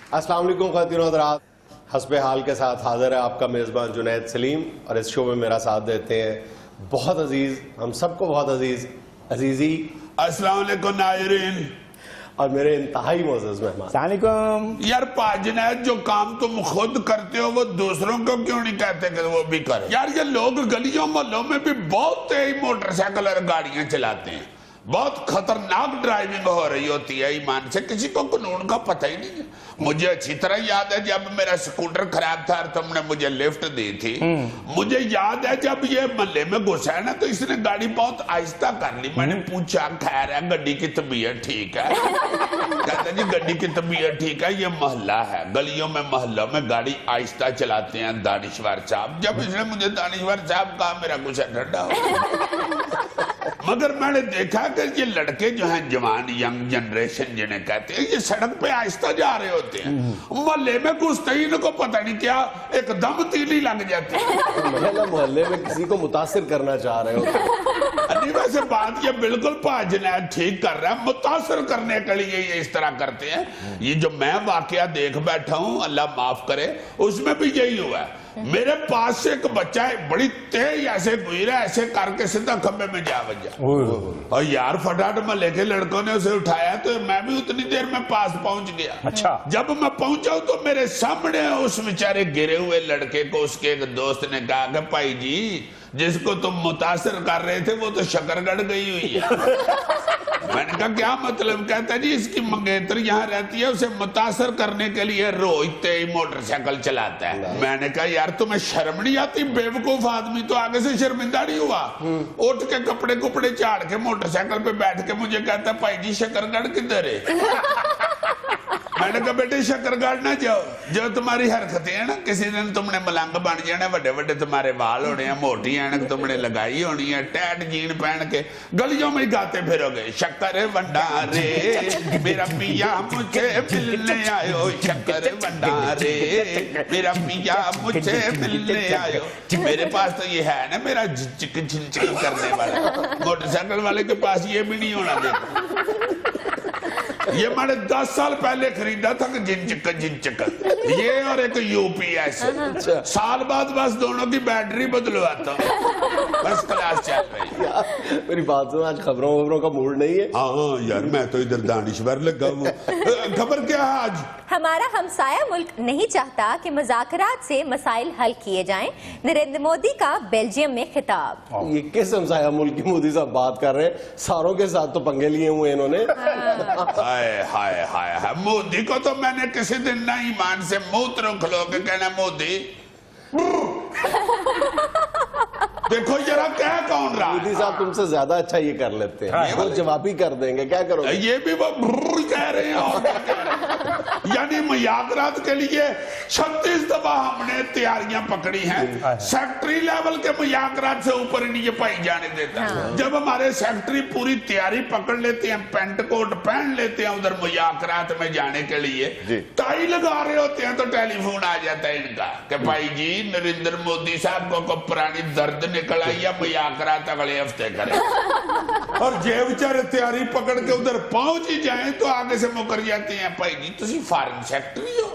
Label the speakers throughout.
Speaker 1: अस्सलाम वालेकुम ख़वातीन और हज़रात, हस्बे हाल के साथ हाजिर है आपका मेज़बान जुनैद सलीम। और इस शो में मेरा साथ देते हैं बहुत अजीज़, हम सबको बहुत अजीज़ अजीज़ी
Speaker 2: अस्सलाम वालेकुम नाज़रीन
Speaker 1: और मेरे इंतहाई मोअज़्ज़ज़ मेहमान।
Speaker 3: सलामुअलैकुम।
Speaker 2: यार जुनैद, जो काम तुम खुद करते हो वो दूसरों को क्यों नहीं कहते कि वो भी करें? यार ये लोग गलियों मोहल्लों में भी बहुत तेज मोटरसाइकिल और गाड़ियां चलाते हैं, बहुत खतरनाक ड्राइविंग हो रही होती है, ईमान से किसी को कानून का पता ही नहीं है। मुझे अच्छी तरह याद है जब मेरा स्कूटर खराब था और तुमने मुझे लिफ्ट दी थी। मुझे याद है जब ये मोहल्ले में घुसा है ना तो इसने गाड़ी बहुत आहिस्ता कर ली। मैंने पूछा खैर है, गड्डी की तबीयत ठीक है? कहता जी गड्डी की तबीयत ठीक है, ये मोहल्ला है, गलियों में मोहल्लों में गाड़ी आहिस्ता चलाते हैं दानिश्वर साहब। जब इसने मुझे दानिश्वर साहब कहा मेरा कुछ ठंडा हो मगर मैंने देखा कि ये लड़के जो हैं जवान यंग जनरेशन जिन्हें कहते हैं, ये सड़क पे आहिस्ता जा रहे होते हैं, मोहल्ले में घुसते ही इनको पता नहीं क्या एकदम तीली लग जाती है।
Speaker 1: मोहल्ले में किसी को मुतासिर करना चाह रहे होते
Speaker 2: नहीं, वैसे बात ये बिल्कुल जुनैद ठीक कर रहा है, मुतासिर करने के लिए ये इस तरह करते हैं। ये जो मैं वाकया देख बैठा हूँ, अल्लाह माफ करे, उसमें भी यही हुआ है। मेरे पास से एक बच्चा है, बड़ी तेज ऐसे गुजरा, ऐसे करके सीधा खंबे में जा बजा। और यार फटाफट मोहल्ले के लड़कों ने उसे उठाया तो मैं भी उतनी देर में पास पहुंच गया।
Speaker 3: अच्छा।
Speaker 2: जब मैं पहुंचा तो मेरे सामने उस बेचारे गिरे हुए लड़के को उसके एक दोस्त ने कहा कि भाई जी, जिसको तुम मुतासिर कर रहे थे वो तो शकरगढ़ गई हुई है। मैंने कहा क्या मतलब? कहता जी इसकी मंगेतर यहाँ रहती है, उसे मुतासर करने के लिए रोज तेज मोटरसाइकिल चलाता है। मैंने कहा यार तुम्हें शर्म नहीं आती? बेवकूफ आदमी तो आगे से शर्मिंदा नहीं हुआ, उठ के कपड़े कुपड़े झाड़ के मोटरसाइकिल पे बैठ के मुझे कहता भाई जी शकरगढ़ किधर है? मैंने कहा बेटे शकरगढ़ ना जाओ, जो तुम्हारी हरकतें हैं ना, किसी दिन तुमने मलंग बन जाना, बड़े बड़े तुम्हारे बाल होने हैं, मोटी ऐनक तुमने लगाई होनी है, टैट जीन पहन के गलियों में गाते फिरोगे शक्कर भंडारे मेरा पिया मुझे मिलने आयो, शक्कर भंडारे मेरा पिया मुझे मिलने आयो। मेरे पास तो ये है ना मेरा झिंचक झिंचक करने वाला, मोटरसाइकिल वाले के पास ये भी नहीं होना देता। ये मैंने 10 साल पहले खरीदा था कि झिंचक ये और एक यूपीएस। साल बाद बस दोनों की बैटरी बदलवाता हूँ, बस क्लास चल रही।
Speaker 1: मेरी बात सुनो, आज खबरों का मूड नहीं है।
Speaker 2: हाँ यार मैं तो इधर दानिश्वर लगा हूँ। खबर क्या है आज?
Speaker 4: हमारा हमसाया मुल्क नहीं चाहता कि मुज़ाकरात से मसाइल हल किए जाएं। नरेंद्र मोदी का बेल्जियम में खिताब।
Speaker 1: ये किस हमसाया मुल्क की मोदी साहब बात कर रहे हैं? सारों के साथ तो पंगे लिए हुए इन्होंने।
Speaker 2: हाय हाय हाय हाय, मोदी को तो मैंने किसी दिन ना ईमान से मुंह खलो के कहना मोदी देखो जरा क्या कौन रहा।
Speaker 1: मोदी साहब तुमसे ज्यादा अच्छा ये कर लेते हैं, वो जवाब ही कर देंगे, क्या करोगे?
Speaker 2: ये भी वो कह रहे हैं और क्या कह रहे हैं? यानी मुज़ाकरात के लिए 36 दफा हमने तैयारियां पकड़ी हैं। सेक्रेटरी लेवल के मुज़ाकरात से ऊपर नहीं ये पाई जाने देता। जब हमारे सेक्रेटरी पूरी तैयारी पकड़ लेते हैं, पेंट कोट पहन लेते हैं उधर मुज़ाकरात में जाने के लिए, टाई लगा रहे होते हैं तो टेलीफोन आ जाता है इनका कि भाई जी नरेंद्र मोदी साहब को पुरानी दर्द निकल आई है, मुज़ाकरात अगले हफ्ते करें। और जे बेचारे तैयारी पकड़ के उधर पहुंच ही जाए तो आगे से मुकर जाते हैं, भाई जी तुसी फॉरेन सेक्रेटरी हो।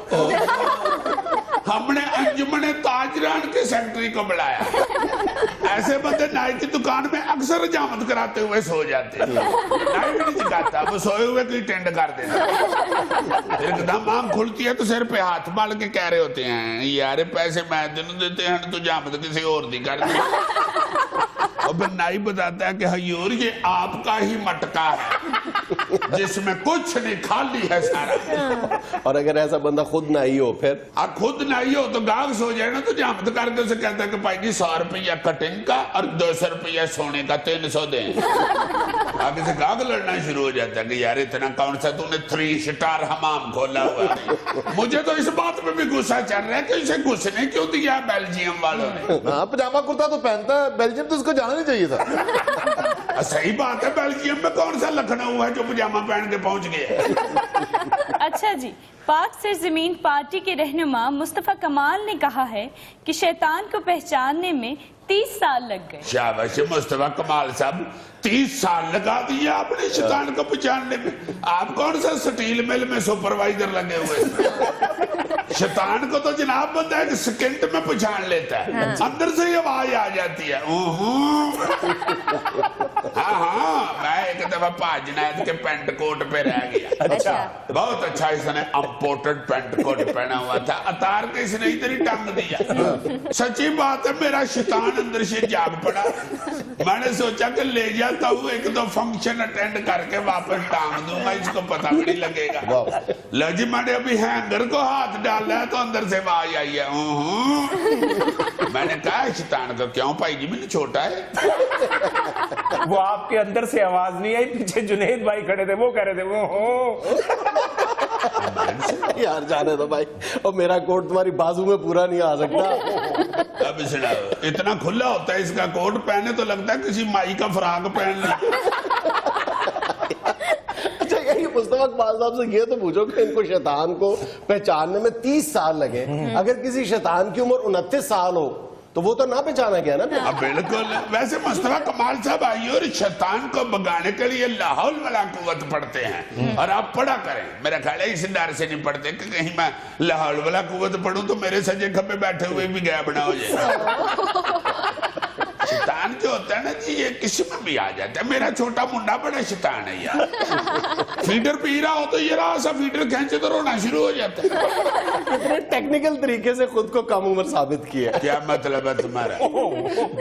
Speaker 2: हमने अंजुमने ताजरान के सेक्रेटरी को बुलाया। ऐसे बंदे नाई की दुकान में अक्सर हजामत कराते हुए सो जाते हैं, नाई भी नहीं जगाता, वो सोए हुए कोई टेंड कर देता। एकदम आंख खुलती है तो सिर पे हाथ मार के कह रहे होते हैं यार पैसे मैं तेन देते हैं, तो जामत किसी और दी कर दी। और फिर नाई बताता है कि हजूर ये आपका ही मटका है जिसमें कुछ नहीं, खाली है सारा।
Speaker 1: और अगर ऐसा बंदा खुद नाई हो फिर?
Speaker 2: खुद नाई हो तो गाहक सो जाए ना तो जामत करके उसे कहता है कि भाई जी 100 रुपया कटिंग का और 200 रुपया सोने का 300 दें। आगे से गाहक लड़ना शुरू हो जाता है कि यार इतना कौन सा तूने 3 स्टार हमाम खोला हुआ है। मुझे तो इस बात में भी गुस्सा चल रहा है कि इसे घुसने क्यों दिया बेल्जियम वालों ने।
Speaker 5: हाँ पजामा कुर्ता तो पहनता है, बेल्जियम तो उसको जाना नहीं चाहिए था।
Speaker 2: सही बात है, बेल्जियम में कौन सा लखनऊ है जो पजामा पहन के पहुंच गया।
Speaker 3: अच्छा जी, पाक सरजमीन पार्टी के रहनुमा मुस्तफा कमाल ने कहा है कि शैतान को पहचानने में 30 साल लग गए।
Speaker 2: शाबाश मुस्तफा कमाल साहब, 30 साल लगा दिए आपने शैतान को पहचानने में। आप कौन सा स्टील मिल में सुपरवाइजर लगे हुए? शैतान को तो जनाब बंदा एक सेकंड में पहचान लेता है, अंदर से ही आवाज आ जाती है। हाँ, मैं एक दफा पाजनायत के पेंट कोट पे रह गया।
Speaker 4: अच्छा।
Speaker 2: बहुत अच्छा, इसने इम्पोर्टेड पेंट कोट पहना हुआ था, अतार के इसने इधर ही टांग दिया। सच्ची बात है, मेरा शैतान अंदर से जाग पड़ा। मैंने सोचा कि ले जाता हूँ, एक दो फंक्शन अटेंड करके वापस टांग दूंगा, इसको पता भी नहीं लगेगा। लो जी, मैंने अभी हैंगर को हाथ डाला है तो अंदर से आवाज आई है। मैंने कहा शैतान को, क्यों भाई जी मैंने छोटा है?
Speaker 6: वो आपके अंदर से आवाज नहीं आई, पीछे जुनेद भाई खड़े थे, वो कह रहे थे वो हो।
Speaker 1: यार जाने दो भाई, और मेरा कोट तुम्हारी बाजू में पूरा नहीं आ सकता।
Speaker 2: अब सुना, इतना खुला होता है इसका कोट, पहने तो लगता है किसी माई का फ्राक पहन लिया।
Speaker 1: मुस्तफा कमाल साहब से ये तो पूछो कि इनको शैतान को पहचानने में 30 साल लगे। अगर किसी शैतान की उम्र 29 साल हो तो वो तो ना पहचाना गया ना।
Speaker 2: अब बिल्कुल। वैसे मुस्तफा कमाल साहब आइए, और शैतान को भगाने के लिए लाहौल वाला कुव्वत पढ़ते हैं, और आप पढ़ा करें। मेरा ख्याल है इस डर से नहीं पढ़ते कि कहीं मैं लाहौल वाला कुव्वत पढ़ूं तो मेरे सजे खब्बे बैठे हुए भी गायब ना हो जाए। शैतान जो होता है ना जी, ये किसी में भी आ जाता है। मेरा छोटा मुंडा बड़ा शैतान है यार। फीडर पी रहा हो तो ये रहा सा फीडर खींचे तो रोना शुरू हो जाता है।
Speaker 1: इतने टेक्निकल तरीके से खुद को कम उम्र साबित किया।
Speaker 2: क्या मतलब है तुम्हारा?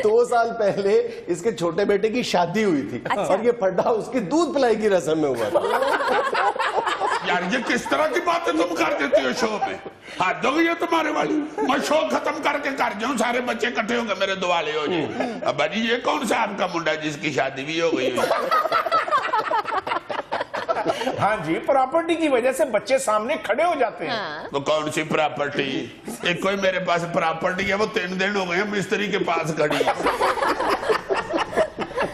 Speaker 1: 2 साल पहले इसके छोटे बेटे की शादी हुई थी।
Speaker 4: अच्छा।
Speaker 1: और ये पड्डा उसकी दूध पिलाई की रस्म में हुआ था।
Speaker 2: यार ये किस तरह की बातें तुम कर देती हो शो में? हाथ दोगे ये तुम्हारे वाली? मैं शो खत्म करके कर जाऊं, सारे बच्चे इकट्ठे होंगे, मेरे दुआले हो जाए। अब भाजी ये कौन सा आपका मुंडा जिसकी शादी भी हो गई?
Speaker 6: हाँ जी, प्रॉपर्टी की वजह से बच्चे सामने खड़े हो जाते हैं।
Speaker 2: वो कौन सी प्रॉपर्टी? एक कोई मेरे पास प्रॉपर्टी है, वो 3 दिन हो गए मिस्त्री के पास खड़ी।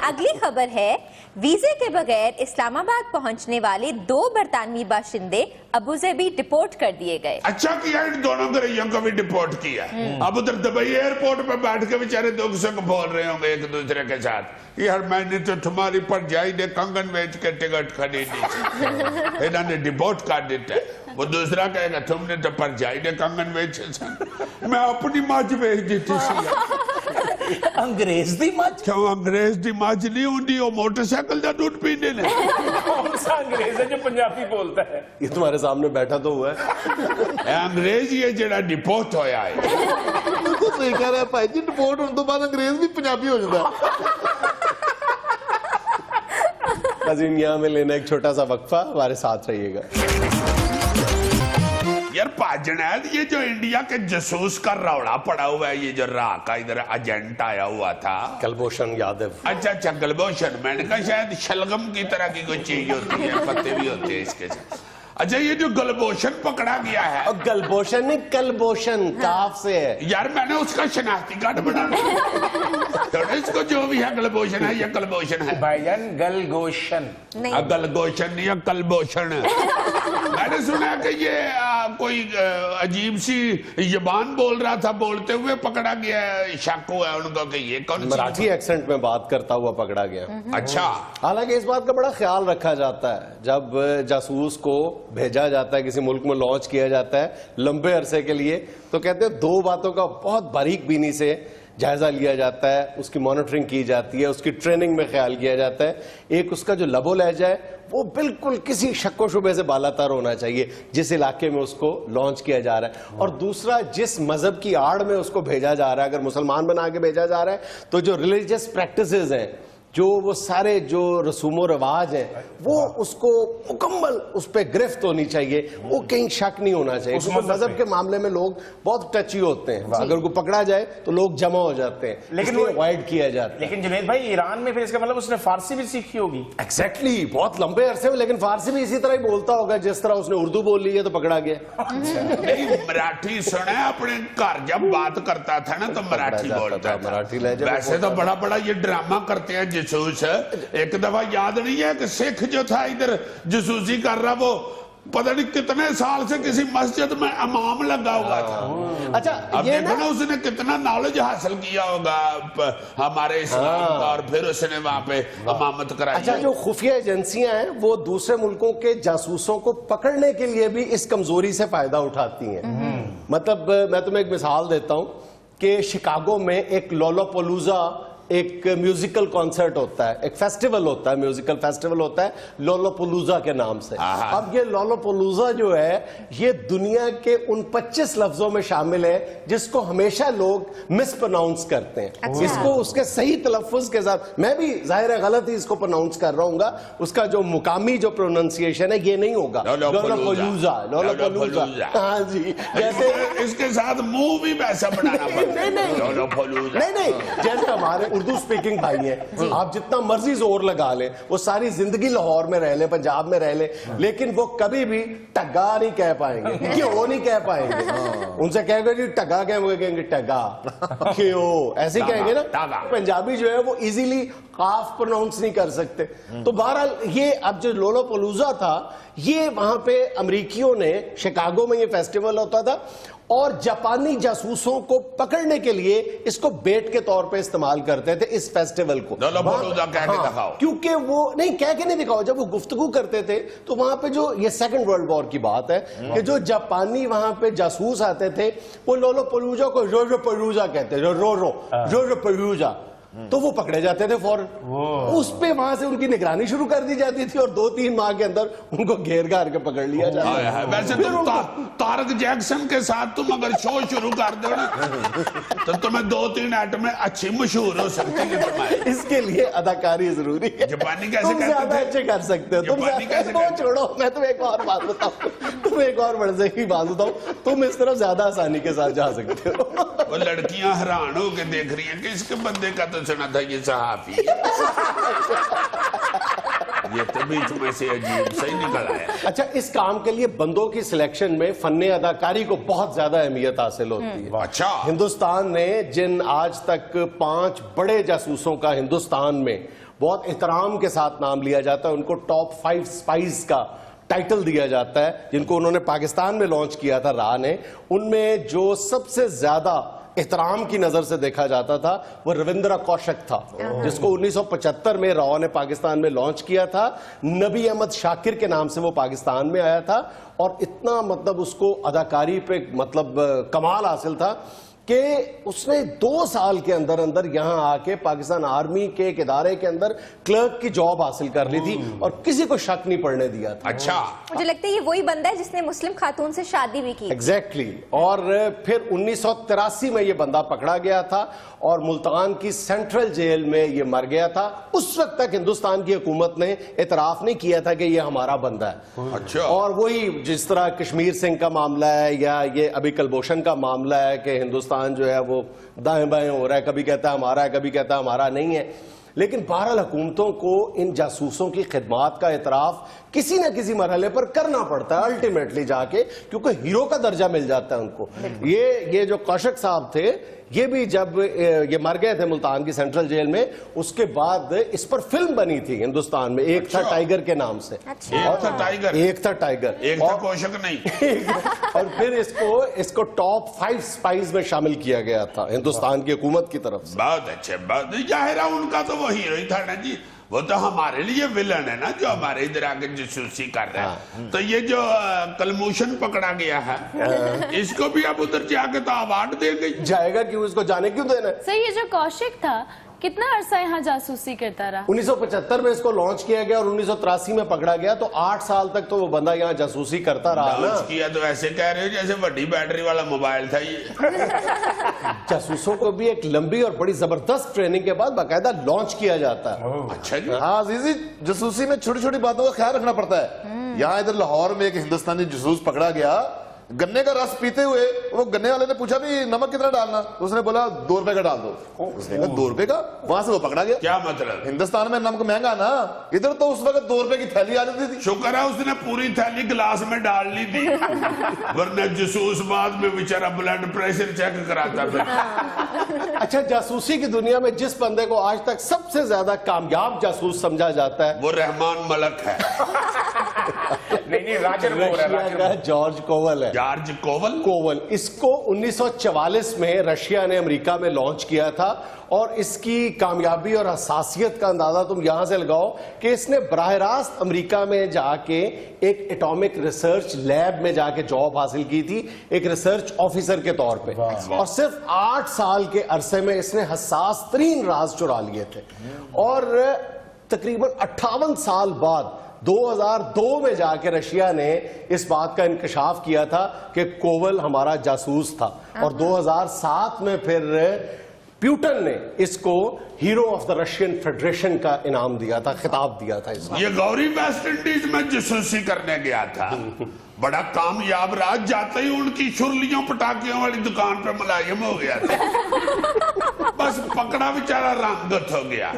Speaker 4: अगली खबर है, वीजे के बगैर इस्लामाबाद पहुंचने वाले 2 बरतानवी बाशिंदे अबुधाबी डिपोर्ट कर दिए गए।
Speaker 2: अच्छा किया इन दोनों गरैयों को भी डिपोर्ट किया। अब उधर दुबई एयरपोर्ट पे बैठ के बेचारे दुख सुख बोल रहे होंगे एक दूसरे के साथ, यार मैंने तो तुम्हारी परजाई ने कंगन बेच के टिकट खरीदी, इन्होंने डिपोर्ट कर देता है। वो दूसरा कहेगा तुमने तो परजाई ने कंगन बेचे, मैं अपनी मज बेच देती सी।
Speaker 6: अंग्रेज दी मझ?
Speaker 2: क्यों अंग्रेज दी मज नहीं होंगी, वो मोटरसाइकिल का दूध पीने ने।
Speaker 6: कौन सा अंग्रेज है जो पंजाबी बोलता है?
Speaker 1: ये तुम्हारे सामने बैठा तो हुआ है।
Speaker 2: अंग्रेज ये जरा डिपोर्ट होया है।
Speaker 5: बिल्कुल सही कह रहा है भाई जी, डिपोर्ट होने तो बाद अंग्रेज भी पंजाबी हो जाता है।
Speaker 1: नाज़रीन, यहाँ में लेना एक छोटा सा वक्फा, हमारे साथ रहिएगा।
Speaker 2: यार पाजनैद, ये जो इंडिया के जासूस का रौला पड़ा हुआ है, ये जो रा का इधर एजेंट आया हुआ था,
Speaker 1: कुलभूषण यादव।
Speaker 2: अच्छा कुलभूषण, मैंने कहा शायद शलगम की तरह की कोई चीज होती है, पत्ते भी होते हैं इसके साथ। अच्छा ये जो कुलभूषण पकड़ा गया है,
Speaker 1: और कुलभूषण नहीं, कुलभूषण काफ से है।
Speaker 2: यार मैंने उसका शनाख्ती कार्ड बना तो इसको जो भी है कुलभूषण है या कुलभूषण है
Speaker 6: भाईजान, गलगोशन
Speaker 4: नहीं।
Speaker 2: गलगोशन नहीं है, कुलभूषण। मैंने सुना कि ये कोई अजीब सी जबान बोल रहा था, बोलते हुए पकड़ा गया, शक हुआ उनको कि ये कौन
Speaker 1: मराठी एक्सेंट में बात करता हुआ पकड़ा गया।
Speaker 2: अच्छा,
Speaker 1: हालांकि इस बात का बड़ा ख्याल रखा जाता है जब जासूस को भेजा जाता है, किसी मुल्क में लॉन्च किया जाता है लंबे अरसे के लिए, तो कहते हैं 2 बातों का बहुत बारीक बीनी से जायजा लिया जाता है, उसकी मॉनिटरिंग की जाती है, उसकी ट्रेनिंग में ख्याल किया जाता है। एक उसका जो लबो लहजा है वो बिल्कुल किसी शक्को शुबे से बालातर होना चाहिए जिस इलाके में उसको लॉन्च किया जा रहा है, और दूसरा जिस मजहब की आड़ में उसको भेजा जा रहा है। अगर मुसलमान बना के भेजा जा रहा है तो जो रिलीजियस प्रैक्टिसेस हैं, जो वो सारे जो रसूमो रवाज हैं, वो उसको मुकम्मल उस पर गिरफ्त होनी चाहिए, वो कहीं शक नहीं होना चाहिए। क्योंकि मजहब के मामले में लोग बहुत टची होते हैं, अगर उनको पकड़ा जाए तो लोग जमा हो जाते हैं,
Speaker 6: लेकिन
Speaker 1: वो अवॉइड किया जाता है।
Speaker 6: लेकिन जुनेद भाई, ईरान में फिर इसका मतलब उसने फारसी भी सीखी होगी।
Speaker 1: एग्जैक्टली, बहुत लंबे अरसे में, लेकिन फारसी भी इसी तरह ही बोलता होगा जिस तरह उसने उर्दू बोल ली है तो पकड़ा गया।
Speaker 2: नहीं मराठी सुना अपने घर जब बात करता था ना तो मराठी बोलता था,
Speaker 1: मराठी लहजे में
Speaker 2: वैसे तो बड़ा बड़ा ये ड्रामा करते हैं जासूस। एक दफा याद नहीं है कि सिख जो था इधर जासूसी कर रहा, वो पता नहीं कितने साल से किसी मस्जिद में इमाम लगा हुआ था।
Speaker 1: अच्छा
Speaker 2: अब
Speaker 1: ये
Speaker 2: देखो
Speaker 1: ना
Speaker 2: ना उसने कितना नॉलेज हासिल किया होगा हमारे इस्लाम का, और फिर उसने वहां पे इमामत कराई।
Speaker 1: अच्छा, जो खुफिया एजेंसियां हैं वो दूसरे मुल्कों के जासूसों को पकड़ने के लिए भी इस कमजोरी से फायदा उठाती हैं। मतलब मैं तुम्हें एक मिसाल देता हूं कि शिकागो में एक लोलोपोलूजा एक म्यूजिकल कॉन्सर्ट होता है, एक फेस्टिवल होता है, म्यूजिकल फेस्टिवल होता है लोलोपोलूजा के नाम से। अब ये लोलोपोलूजा जो है ये दुनिया के उन 25 लफ्जों में शामिल है जिसको हमेशा लोग मिस प्रोनाउंस करते हैं।
Speaker 4: अच्छा।
Speaker 1: इसको उसके सही तलफ्फुज के साथ, मैं भी जाहिर है गलत ही इसको प्रोनाउंस कर रहा हूँ, उसका जो मुकामी जो प्रोनाउंसिएशन है ये नहीं होगा। लोलोपोलूजा, लोलोपोलूजा, हाँ जी। जैसे
Speaker 2: इसके साथ मुंह भी वैसा बनाना पड़ता है। लोलोपोलूजा।
Speaker 1: नहीं, जैसे हमारे उर्दू स्पीकिंग भाई हैं, आप जितना मर्जी जोर लगा ले, वो सारी जिंदगी लाहौर में रह ले, पंजाब में रह ले, लेकिन वो कभी भी टगा नहीं कह पाएंगे, क्यों नहीं कह पाएंगे। उनसे कहेंगे जी टगा क्या, वो कहेंगे टगा, क्यों ऐसे कहेंगे ना। पंजाबी जो है वो इजीली काफ प्रोनाउंस नहीं कर सकते। तो बहरहाल ये अब जो लोलोपोलूजा था ये वहां पे अमरीकियों ने, शिकागो में ये फेस्टिवल होता था और जापानी जासूसों को पकड़ने के लिए इसको बेट के तौर पे इस्तेमाल करते थे इस फेस्टिवल को।
Speaker 2: लोलोपोलूजा कह के दिखाओ।
Speaker 1: क्योंकि वो नहीं कह के नहीं दिखाओ, जब वो गुफ्तगू करते थे तो वहां पे जो ये सेकंड वर्ल्ड वॉर की बात है कि जो जापानी वहां पे जासूस आते थे वो लोलोपोलूजा को रोरोपोलूजा कहते, रोरोपोलूजा, तो वो पकड़े जाते थे फौरन। उस पे वहां से उनकी निगरानी शुरू कर दी जाती थी और 2-3 माह के अंदर उनको घेर घार के पकड़ लिया जाता था।
Speaker 2: वैसे तुम तारक जैक्सन के साथ तुम अगर शो शुरू कर दो ना तो तुम्हें 2-3 ऐड में अच्छी मशहूर हो सकती है तुम्हारी।
Speaker 1: इसके लिए अदाकारी जरूरी है।
Speaker 2: जापानी कैसे
Speaker 1: तुम ज्यादा अच्छे कर सकते हो, तुम छोड़ो। मैं तुम्हें एक और बात बताऊं, तुम्हें एक और मजे की बात बताऊं, तुम इस तरफ ज्यादा आसानी के साथ जा सकते हो।
Speaker 2: वो लड़कियां हैरान होकर देख रही हैं कि इसके बंदे का तो सुना था ये सहाफी ये तो बीच में से अजीब सही निकल आया।
Speaker 1: अच्छा, इस काम के लिए बंदों की सिलेक्शन में फन्ने अदाकारी को बहुत ज्यादा अहमियत हासिल होती है।
Speaker 2: अच्छा,
Speaker 1: हिंदुस्तान ने जिन आज तक 5 बड़े जासूसों का हिंदुस्तान में बहुत एहतराम के साथ नाम लिया जाता है, उनको टॉप 5 स्पाइस का टाइटल दिया जाता है, जिनको उन्होंने पाकिस्तान में लॉन्च किया था रा ने, उनमें जो सबसे ज्यादा एहतराम की नजर से देखा जाता था वो रविंद्र कौशिक था, जिसको 1975 में राव ने पाकिस्तान में लॉन्च किया था। नबी अहमद शाकिर के नाम से वो पाकिस्तान में आया था और इतना मतलब उसको अदाकारी पे मतलब कमाल हासिल था कि उसने 2 साल के अंदर अंदर यहां आके पाकिस्तान आर्मी के एक इदारे के अंदर क्लर्क की जॉब हासिल कर ली थी और किसी को शक नहीं पड़ने दिया था।
Speaker 2: अच्छा,
Speaker 4: मुझे लगता है ये वही बंदा है जिसने मुस्लिम खातून से शादी भी की।
Speaker 1: एग्जैक्टली। और फिर 1983 में ये बंदा पकड़ा गया था और मुल्तान की सेंट्रल जेल में ये मर गया था। उस वक्त तक हिंदुस्तान की हुकूमत ने एतराफ नहीं किया था कि ये हमारा बंदा है।
Speaker 2: अच्छा।
Speaker 1: और वही जिस तरह कश्मीर सिंह का मामला है या ये अभी कुलभूषण का मामला है कि हिंदुस्तान जो है वो दाएं बाएं हो रहा है, कभी कहता है हमारा है, कभी कहता है हमारा नहीं है। लेकिन बहरहाल हुकूमतों को इन जासूसों की खिदमात का एतराफ किसी न किसी मरहले पर करना पड़ता है अल्टीमेटली जाके, क्योंकि हीरो का दर्जा मिल जाता है उनको। ये जो कौशिक साहब थे ये भी जब ये मर गए थे मुल्तान की सेंट्रल जेल में, उसके बाद इस पर फिल्म बनी थी हिंदुस्तान में, एक था टाइगर के नाम से।
Speaker 4: अच्छा।
Speaker 2: एक था टाइगर, एक था कौशिक नहीं।
Speaker 1: और फिर इसको टॉप 5 स्पाइस में शामिल किया गया था हिंदुस्तान की हुकूमत की तरफ से।
Speaker 2: बहुत अच्छे, बहुत जाहिर है उनका तो वो हीरो ही था ना जी, वो तो हमारे लिए विलन है ना जो हमारे इधर आके जासूसी कर रहा है। तो ये जो कलमूशन पकड़ा गया है इसको भी अब उधर जाके तो अवार्ड दे गई
Speaker 1: जाएगा, क्यों इसको जाने क्यों देना।
Speaker 3: सर, ये जो कौशिक था कितना अरसा यहाँ जासूसी करता रहा?
Speaker 1: 1975 में इसको लॉन्च किया गया और 1983 में पकड़ा गया, तो 8 साल तक तो वो बंदा यहाँ जासूसी करता रहा ना।
Speaker 2: लॉन्च किया तो ऐसे कह रहे हो जैसे बड़ी बैटरी वाला मोबाइल था ये।
Speaker 1: जासूसों को भी एक लंबी और बड़ी जबरदस्त ट्रेनिंग के बाद बाकायदा लॉन्च किया जाता है।
Speaker 2: अच्छा जी।
Speaker 5: हाँ अजीजी, जासूसी में छोटी छोटी बातों का ख्याल रखना पड़ता है। यहाँ इधर लाहौर में एक हिंदुस्तानी जासूस पकड़ा गया, गन्ने का रस पीते हुए वो गन्ने वाले ने पूछा भी नमक कितना डालना, तो उसने बोला 2 रुपए का डाल दो। उसने कहा 2 रुपए का, वहां से वो पकड़ा गया।
Speaker 2: क्या मतलब?
Speaker 5: हिंदुस्तान में नमक महंगा ना, इधर तो उस वक्त 2 रुपए की थैली आ जाती थी।
Speaker 2: शुक्र है उसने पूरी थैली गिलास में डाल ली थी, वरना जासूस बाद में बेचारा ब्लड प्रेशर चेक कराता था।
Speaker 1: अच्छा, जासूसी की दुनिया में जिस बंदे को आज तक सबसे ज्यादा कामयाब जासूस समझा जाता है
Speaker 2: वो रहमान मलक है।
Speaker 6: नहीं राजर कोवल है,
Speaker 1: रशिया
Speaker 6: राजर
Speaker 1: का जॉर्ज कोवल है।
Speaker 2: जॉर्ज कोवल।
Speaker 1: कोवल, इसको 1944 में रशिया ने अमेरिका में लॉन्च किया था और इसकी कामयाबी और हसासियत का अंदाजा तुम यहां से लगाओ कि इसने बराह रास्त अमेरिका में जाके एक एटॉमिक रिसर्च लैब में जाके जॉब हासिल की थी, एक रिसर्च ऑफिसर के तौर पे, और सिर्फ 8 साल के अरसे में इसने हसास तरीन राज चुरा लिए थे। और तकरीबन 58 साल बाद 2002 में जाके रशिया ने इस बात का इंकशाफ किया था कि कोवल हमारा जासूस था, और 2007 में फिर प्यूटन ने इसको hero of the Russian federation का इनाम दिया था, खिताब दिया था इसको।
Speaker 2: ये गौरी वेस्ट इंडीज में जासूसी करने गया था, बड़ा कामयाब रहा, जाते ही उनकी शुरलियों पटाखियों वाली दुकान पे मुलायम हो गया था। बस पकड़ा बेचारा रंगत हो गया,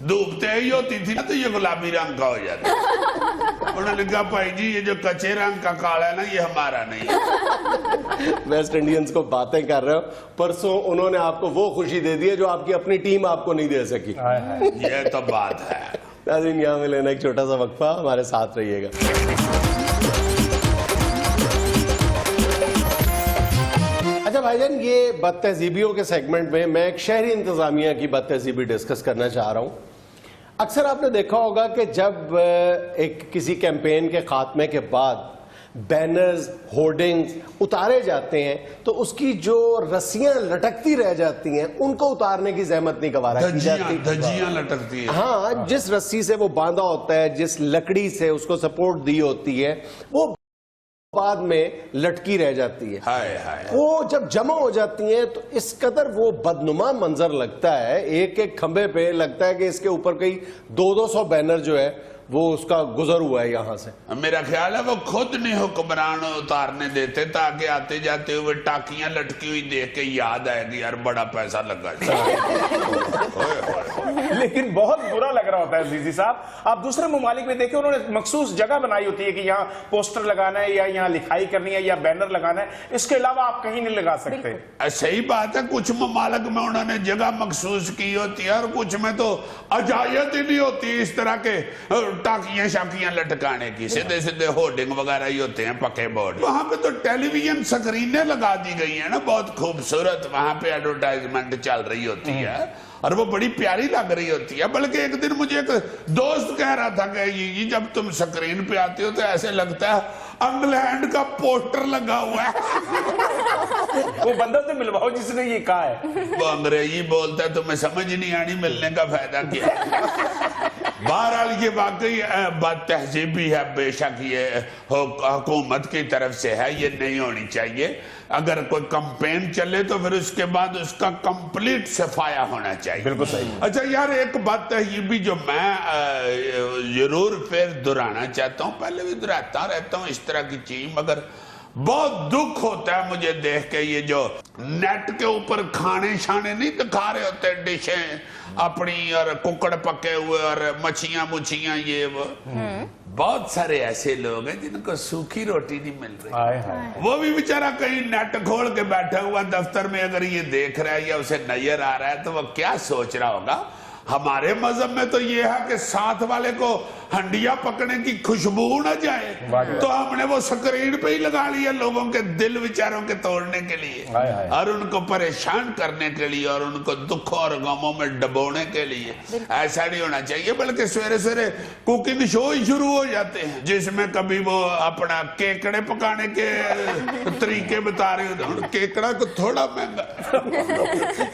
Speaker 2: धूप तेज होती थी ना तो ये गुलाबी रंग का हो जाता। उन्होंने कहा भाई जी ये जो कच्चे रंग का काला है ना ये हमारा नहीं है।
Speaker 1: वेस्ट इंडियंस को बातें कर रहे हो, परसों उन्होंने आपको वो खुशी दे दी है जो आपकी अपनी टीम आपको नहीं दे सकी।
Speaker 2: ये तो बात है।
Speaker 1: नाज़रीन, यहाँ में लेना एक छोटा सा वक्फा, हमारे साथ रहिएगा। अच्छा भाईजान, ये बदतहजीबियों के सेगमेंट में मैं एक शहरी इंतजामिया की बदतहजीबी डिस्कस करना चाह रहा हूं। अक्सर आपने देखा होगा कि जब एक किसी कैंपेन के खात्मे के बाद बैनर्स, होर्डिंग्स उतारे जाते हैं तो उसकी जो रस्सियां लटकती रह जाती हैं उनको उतारने की जहमत नहीं गवारा की जाती।
Speaker 2: धज्जियां लटकती है।
Speaker 1: हाँ, जिस रस्सी से वो बांधा होता है, जिस लकड़ी से उसको सपोर्ट दी होती है, वो बाद में लटकी रह जाती है।
Speaker 2: हाय हाय।
Speaker 1: वो जब जमा हो जाती हैं तो इस कदर वो बदनुमा मंजर लगता है, एक एक खंबे पे लगता है कि इसके ऊपर कई 200-200 बैनर जो है वो उसका गुजर हुआ है यहां से।
Speaker 2: मेरा ख्याल है वो खुद नहीं हुक्मरान उतारने देते ताकि आते जाते हुए टाकियां लटकी हुई देख के याद आएगी यार बड़ा पैसा लगा।
Speaker 6: लेकिन बहुत बुरा लग रहा होता है जीजी साहब, आप दूसरे ममालिक में देखें उन्होंने मखसूस जगह बनाई होती है कि यहाँ पोस्टर लगाना है या यहाँ लिखाई करनी है या बैनर लगाना है, इसके अलावा आप कहीं नहीं लगा सकते।
Speaker 2: सही बात है, कुछ ममालिक में उन्होंने जगह मखसूस की होती है और कुछ में तो इजाजत ही नहीं होती इस तरह के टाकियां शाकियां लटकाने की, सीधे सीधे होर्डिंग वगैरह ही होते हैं, पके बोर्ड। वहां पे तो टेलीविजन स्क्रीनें लगा दी गई है ना, बहुत खूबसूरत, वहां पे एडवर्टाइजमेंट चल रही होती है और वो बड़ी प्यारी लग रही होती है। बल्कि एक दिन मुझे एक दोस्त कह रहा था कि ये जब तुम स्क्रीन पे आते हो तो ऐसे लगता है इंग्लैंड का पोस्टर लगा हुआ है।
Speaker 6: वो बंदा तो मिलवाओ जिसने ये कहा है।
Speaker 2: वो अंग्रेजी बोलता है, तुम्हें समझ नहीं आनी, मिलने का फायदा क्या है। बहरहाल ये वाकई बदतहजीबी है, बेशक ये हुकूमत की तरफ से है, ये नहीं होनी चाहिए। अगर कोई कैंपेन चले तो फिर उसके बाद उसका कंप्लीट सफाया होना चाहिए।
Speaker 6: बिल्कुल सही।
Speaker 2: अच्छा यार, एक बात है ये भी जो मैं जरूर फिर दोहराना चाहता हूँ, पहले भी दोहराता रहता हूँ इस तरह की चीज, मगर बहुत दुख होता है मुझे देख के ये जो नेट के ऊपर खाने शाने नहीं दिखा रहे होते, डिशें अपनी और कुकड़ पके हुए और मच्छियां मुछियां ये वो। बहुत सारे ऐसे लोग हैं जिनको सूखी रोटी नहीं मिल रही। वो भी बेचारा कहीं नेट खोल के बैठा हुआ दफ्तर में अगर ये देख रहा है या उसे नजर आ रहा है तो वो क्या सोच रहा होगा। हमारे मजहब में तो ये है कि साथ वाले को हंडिया पकने की खुशबू न जाए, तो हमने वो स्क्रीन पे ही लगा लिया लोगों के दिल विचारों के तोड़ने के लिए और उनको परेशान करने के लिए और उनको दुखों और गमों में डबोने के लिए। ऐसा नहीं होना चाहिए, बल्कि सवेरे सवेरे कुकिंग शो ही शुरू हो जाते हैं जिसमें कभी वो अपना केकड़े पकाने के तरीके बता रहे होते। केकड़ा को थोड़ा महंगा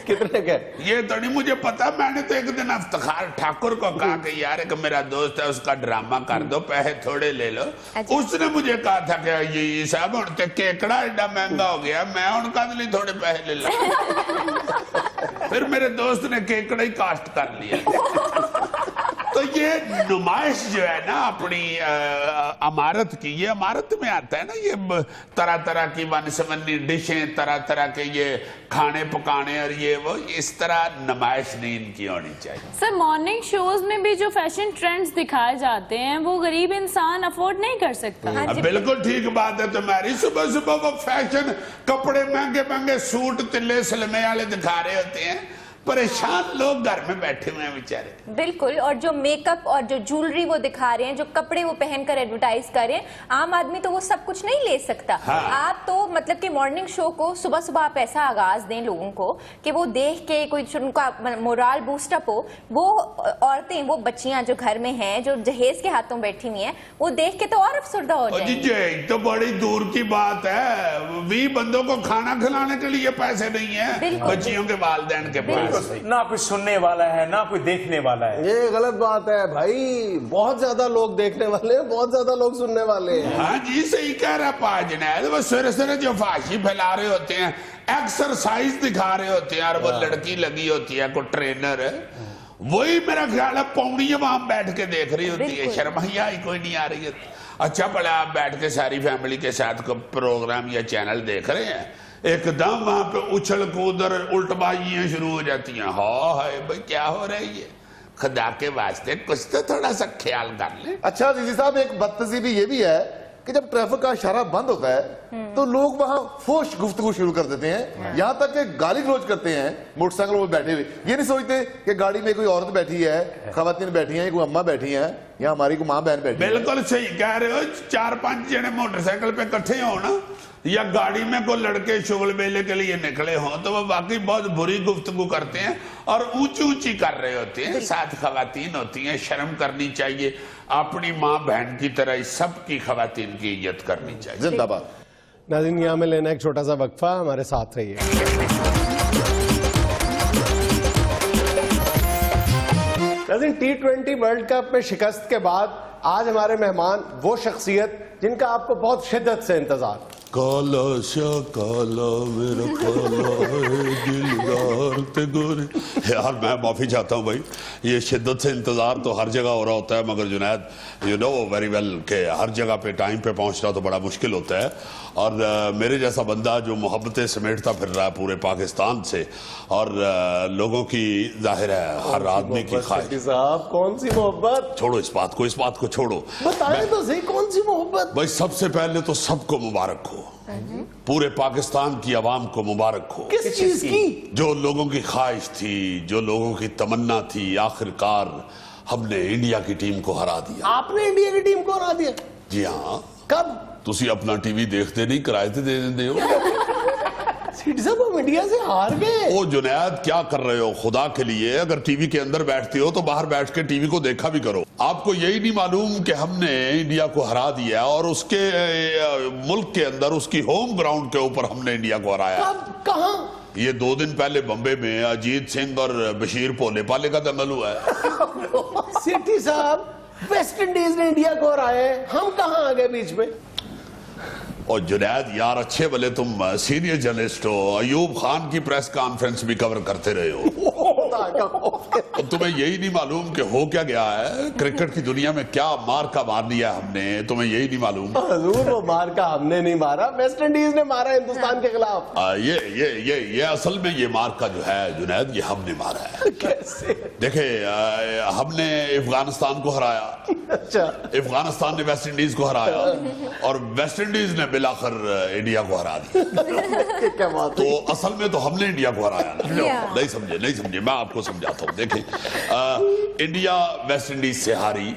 Speaker 1: कितने का?
Speaker 2: ये तो नहीं मुझे पता, मैंने तो एक दिन इफ्तिखार ठाकुर को कहा कि यार एक मेरा दोस्त है उसका ड्रामा कर दो, पैसे थोड़े ले लो। उसने मुझे कहा था कि ये साहब उनके केकड़ा एडा महंगा हो गया, मैं उनका लिए थोड़े पैसे ले लो। फिर मेरे दोस्त ने केकड़ा ही कास्ट कर लिया। तो ये नुमाइश जो है ना अपनी अमारत की, ये अमारत में आता है ना, ये तरह तरह की वनसवनी डिशें, तरह तरह के ये खाने पकाने और ये वो, इस तरह नुमाइश नहीं इनकी होनी चाहिए।
Speaker 3: सर, मॉर्निंग शोज में भी जो फैशन ट्रेंड्स दिखाए जाते हैं वो गरीब इंसान अफोर्ड नहीं कर सकता।
Speaker 2: बिल्कुल ठीक बात है तुम्हारी। सुबह सुबह वो फैशन कपड़े महंगे महंगे सूट तिल्ले सलमे वाले दिखा रहे होते हैं, परेशान लोग घर में बैठे हुए हैं बेचारे।
Speaker 4: बिल्कुल, और जो मेकअप और जो ज्वेलरी वो दिखा रहे हैं, जो कपड़े वो पहनकर एडवर्टाइज कर रहे हैं, आम आदमी तो वो सब कुछ नहीं ले सकता।
Speaker 2: हाँ।
Speaker 4: आप तो मतलब कि मॉर्निंग शो को सुबह सुबह आप ऐसा आगाज दें लोगों को कि वो देख के कोई उनका मोरल बूस्टअप हो। वो औरतें, वो बच्चियां जो घर में हैं, जो जहेज के हाथों बैठी हुई हैं, वो देख के तो और अफसरदा हो
Speaker 2: जी
Speaker 4: जाएंगे।
Speaker 2: जी, तो बड़ी दूर की बात है, 20 बंदों को खाना खिलाने के लिए पैसे नहीं है
Speaker 4: बिल्कुल।
Speaker 2: बच्चियों के वालिदैन के पास।
Speaker 6: ना कोई सुनने वाला है ना कोई देखने वाला है।
Speaker 1: ये गलत बात है भाई, बहुत ज्यादा लोग देखने वाले हैं, बहुत ज्यादा लोग सुनने वाले हैं।
Speaker 2: हाँ जी, सही कह रहा पाजनैद। वो सवेरे सवेरे जो फाशी फैला रहे होते हैं, एक्सरसाइज दिखा रहे होते हैं, और वो लड़की लगी होती है कोई ट्रेनर, वही मेरा ख्याल है पौड़ी वहां बैठ के देख रही होती है। शर्म ही कोई नहीं आ रही है। अच्छा भला आप बैठ के सारी फैमिली के साथ को प्रोग्राम या चैनल देख रहे हैं, एकदम वहां पे उछल कूद और उल्टबाजियां शुरू हो जाती हैं। हाय भाई क्या हो रही है, खुदा के वास्ते कुछ तो थोड़ा सा ख्याल कर ले।
Speaker 5: अच्छा जीजी साहब, एक बदतमीजी ये भी है कि जब ट्रैफिक का इशारा बंद होता है तो लोग वहां फोश गुफ्तगू शुरू कर देते हैं, यहाँ तक कि गाली गलौज करते हैं मोटरसाइकिल पर बैठे हुए। ये नहीं सोचते कि गाड़ी में कोई औरत बैठी है, खवातीन बैठी हैं, कोई अम्मा बैठी हैं, या हमारी कोई माँ बहन बैठी है।
Speaker 2: बिल्कुल सही कह रहे हो। 4-5 जने मोटरसाइकिल पे इकट्ठे हो ना, या गाड़ी में कोई लड़के शुगल मेले के लिए निकले हों, तो वो वाकई बहुत बुरी गुफ्तगू करते हैं और ऊंची ऊंची कर रहे होते हैं। साथ खवातीन होती हैं, शर्म करनी चाहिए, अपनी माँ बहन की तरह सबकी खवातीन की इज्जत करनी चाहिए।
Speaker 5: जिंदाबाद।
Speaker 1: नाज़रीन, यहाँ में लेना एक छोटा सा वक्फा, हमारे साथ रहिए। नाज़रीन, T20 वर्ल्ड कप में शिकस्त के बाद आज हमारे मेहमान वो शख्सियत जिनका आपको बहुत शिद्दत से इंतजार।
Speaker 2: काला शा काला मेरा काला है दिलदार ते गोरे। यार मैं माफी चाहता हूँ भाई, ये शिद्दत से इंतजार तो हर जगह हो रहा होता है, मगर Junaid you know very well के हर जगह पे टाइम पे पहुंचना तो बड़ा मुश्किल होता है। और मेरे जैसा बंदा जो मोहब्बतें समेटता फिर रहा है पूरे पाकिस्तान से, और लोगों की जाहिर है हर आदमी की ख्वाहिश।
Speaker 1: साहब कौन सी मोहब्बत?
Speaker 2: छोड़ो इस बात को छोड़ो,
Speaker 1: बताएं तो सही कौन सी मोहब्बत?
Speaker 2: भाई सबसे पहले तो सबको मुबारक हो, पूरे पाकिस्तान की आवाम को मुबारक हो।
Speaker 1: किस चीज की?
Speaker 2: जो लोगों की ख्वाहिश थी, जो लोगों की तमन्ना थी, आखिरकार हमने इंडिया की टीम को हरा दिया।
Speaker 1: आपने इंडिया की टीम को हरा दिया?
Speaker 2: जी हाँ।
Speaker 1: कब?
Speaker 2: तुसी अपना टीवी देखते नहीं, किराए ते दे देंदे हो।
Speaker 1: सीट साहब हम इंडिया से हार गए।
Speaker 2: ओ जुनैद क्या कर रहे हो खुदा के लिए? अगर टीवी के अंदर बैठते हो तो बाहर बैठ के टीवी को देखा भी करो। आपको यही नहीं मालूम कि हमने इंडिया को हरा दिया, और उसके मुल्क के अंदर उसकी होम ग्राउंड के ऊपर हमने इंडिया को हराया।
Speaker 1: कब? कहाँ?
Speaker 2: ये 2 दिन पहले बम्बे में अजीत सिंह और बशीर भोले पाले का दंगल हुआ है।
Speaker 1: सिटी साहब, वेस्ट इंडीज ने इंडिया को हराया, हम कहाँ आ गए बीच में?
Speaker 2: और जुनैद यार अच्छे भले तुम सीनियर जर्नलिस्ट हो, अयूब खान की प्रेस कॉन्फ्रेंस भी कवर करते रहे हो। और तुम्हें यही नहीं मालूम कि हो क्या गया है? क्रिकेट की दुनिया में क्या मार का मार दिया हमने, तुम्हें यही नहीं मालूम?
Speaker 1: हजूर वो मार का हमने नहीं मारा, वेस्ट इंडीज ने मारा हिंदुस्तान के खिलाफ।
Speaker 2: ये असल में ये मार का जो है जुनैद, ये हमने मारा है।
Speaker 1: कैसे?
Speaker 2: देखे हमने अफगानिस्तान को हराया,
Speaker 1: अच्छा,
Speaker 2: अफगानिस्तान ने वेस्ट इंडीज को हराया, और वेस्ट इंडीज ने बिलाखिर इंडिया को हरा दिया।
Speaker 1: क्या बात?
Speaker 2: तो असल में तो हमने इंडिया को हराया ना। नहीं समझे, मैं आपको समझाता हूँ। देखें, इंडिया वेस्ट इंडीज से हारी,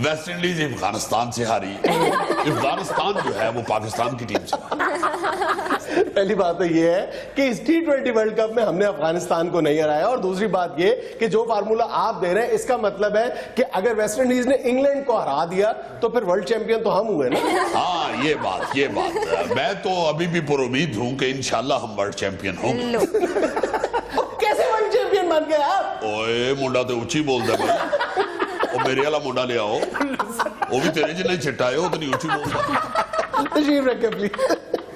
Speaker 2: वेस्ट इंडीज अफगानिस्तान से हारी, अफगानिस्तान जो है वो पाकिस्तान की टीम से हारी।
Speaker 1: पहली बात तो ये है कि इस T20 वर्ल्ड कप में हमने अफगानिस्तान को नहीं हराया, और दूसरी बात ये कि जो फार्मूला आप दे रहे हैं इसका मतलब है कि अगर वेस्ट इंडीज ने इंग्लैंड को हरा दिया तो फिर वर्ल्ड चैंपियन तो हम हुए ना।
Speaker 2: हाँ ये बात मैं तो अभी भी पुरुमीद हूँ कि इंशाल्लाह हम वर्ल्ड चैंपियन होंगे।
Speaker 1: कैसे वर्ल्ड चैंपियन बन गए आप?
Speaker 2: ओए मुंडा तो ऊंची बोलता भाई, और मेरे वाला मुंडा ले आओ, वो भी तेरे जितना चिट्टा है, उतनी ऊंची बोलता।
Speaker 1: तशरीफ रखें प्लीज।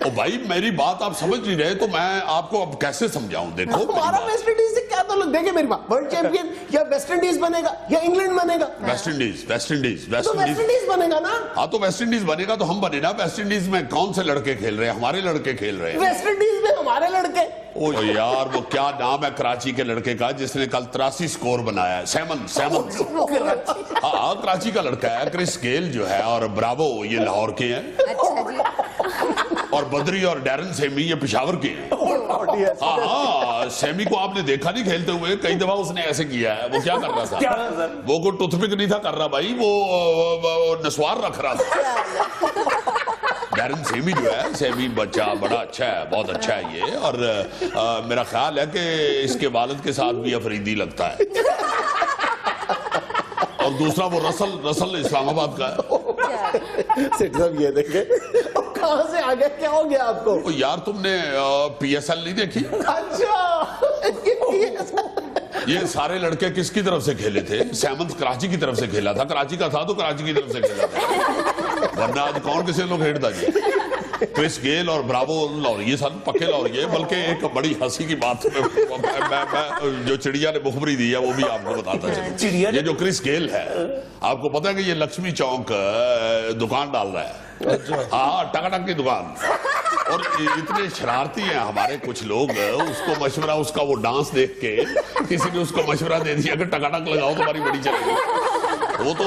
Speaker 2: ओ भाई मेरी बात आप समझ नहीं रहे तो मैं आपको अब कैसे समझाऊं? देखो
Speaker 1: हमारा वेस्ट इंडीज से क्या ताल्लुक? देखिए मेरी बात, वर्ल्ड चैंपियन या वेस्ट इंडीज बनेगा या इंग्लैंड बनेगा?
Speaker 2: वेस्ट इंडीज
Speaker 1: तो वेस्ट इंडीज बनेगा ना।
Speaker 2: हाँ तो वेस्ट इंडीज बनेगा तो हम बने ना। वेस्ट इंडीज में कौन से लड़के खेल रहे हैं? हमारे लड़के खेल रहे हैं।
Speaker 1: वेस्ट इंडीज में हमारे लड़के।
Speaker 2: ओ यार वो क्या नाम है कराची के लड़के का जिसने कल 83 स्कोर बनाया है? सैमन। हाँ कराची का लड़का है। क्रिस गेल जो है और ब्रावो ये लाहौर के हैं,
Speaker 4: अच्छा जी।
Speaker 2: और बद्री और डैरन सेमी ये पेशावर के हैं।
Speaker 1: बॉडी है।
Speaker 2: हाँ हाँ, सेमी को आपने देखा नहीं खेलते हुए, कई दफा उसने ऐसे किया है। वो क्या कर रहा
Speaker 6: क्या
Speaker 2: था?
Speaker 6: सर?
Speaker 2: वो कोई टूथपिक नहीं था कर रहा भाई, वो नस्वार रख रहा था। डैरन सेमी जो है, सेमी बच्चा बड़ा अच्छा है, बहुत अच्छा है ये। और मेरा ख्याल है कि इसके वालिद के साथ भी अफरीदी लगता है। और दूसरा वो रसल इस्लामाबाद का है।
Speaker 1: सेठ साहब ये देखे कहां से आ गया, क्या हो गया आपको?
Speaker 2: ओ यार, तुमने PSL नहीं देखी?
Speaker 1: अच्छा
Speaker 2: ये सारे लड़के किसकी तरफ से खेले थे? सैमंस कराची की तरफ से खेला था। कराची का था तो कराची की तरफ से खेला था, वरना आज कौन किसे लोग खेलता जी? क्रिस गेल और ब्रावो लौरिये सब पक्के लौरिये। बल्कि एक बड़ी हंसी की बात मैं जो चिड़िया ने मुखबरी दी है वो भी आपको बताता चलूं।
Speaker 6: चिड़िया
Speaker 2: ये जो क्रिस गेल है, आपको पता है कि ये लक्ष्मी चौक दुकान डाल रहा है। हाँ, टकाटक की दुकान। और इतने शरारती हैं हमारे कुछ लोग, उसको मशवरा, उसका वो डांस देख के किसी ने उसको मशवरा दे दिया कि टकाटक लगाओ तुम्हारी बड़ी चलेगी। वो तो